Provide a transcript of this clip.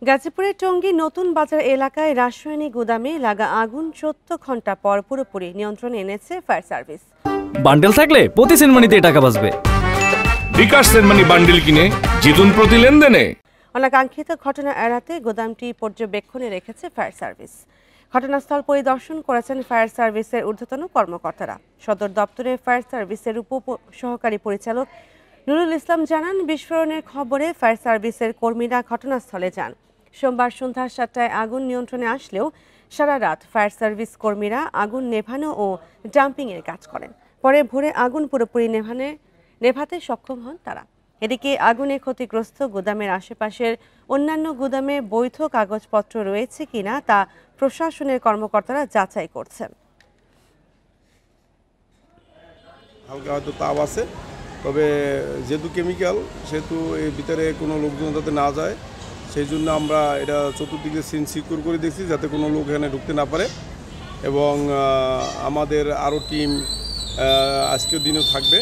গাজীপুরের টঙ্গী নতুন বাজার এলাকায় রাসায়নিক গুদামে লাগা আগুন ১৪ ঘন্টা পর পুরোপুরি নিয়ন্ত্রণে এনেছে ফায়ার সার্ভিস। বান্ডেল থাকলে প্রতি সেনমানিতে টাকা বাঁচবে। বিকাশ সেনমানি বান্ডেল কিনে জিতুন প্রতি লেনদেনে। অনাকাঙ্ক্ষিত ঘটনা এড়াতে গুদামটি পর্যবেক্ষণে রেখেছে ফায়ার সার্ভিস। ঘটনাস্থল পরিদর্শন করেছেন ফায়ার সার্ভিসের ঊর্ধ্বতন কর্মকর্তারা। সদর দপ্তরে ফায়ার সার্ভিসের সহকারী পরিচালক নুরুল ইসলাম জানান, বিস্ফোরণের খবরে ফায়ার সার্ভিসের কর্মীরা ঘটনাস্থলে যান। সোমবার সন্ধ্যা ৭টায় আগুন নিয়ন্ত্রণে আসলেও সারা রাত ফায়ার সার্ভিস কর্মীরা আগুন নেভানো ও ডাম্পিংয়ের কাজ করেন। পরে ভোরে আগুন পুরোপুরি নেভাতে সক্ষম হন তারা। এদিকে আগুনে ক্ষতিগ্রস্ত গুদামের আশেপাশের অন্যান্য গুদামে বৈধ কাগজপত্র রয়েছে কিনা তা প্রশাসনের কর্মকর্তারা যাচাই করছেন। হালকা হয়তো তাপ আছে, তবে যেহেতু কেমিক্যাল সেহেতু এর ভিতরে কোনো লোকজন যাতে না যায় সেই জন্য আমরা এটা চতুর্দিকে সিন সিকিউর করে দিয়েছি যাতে কোনো লোক এখানে ঢুকতে না পারে। এবং আমাদের আরও টিম আজকের দিনেও থাকবে।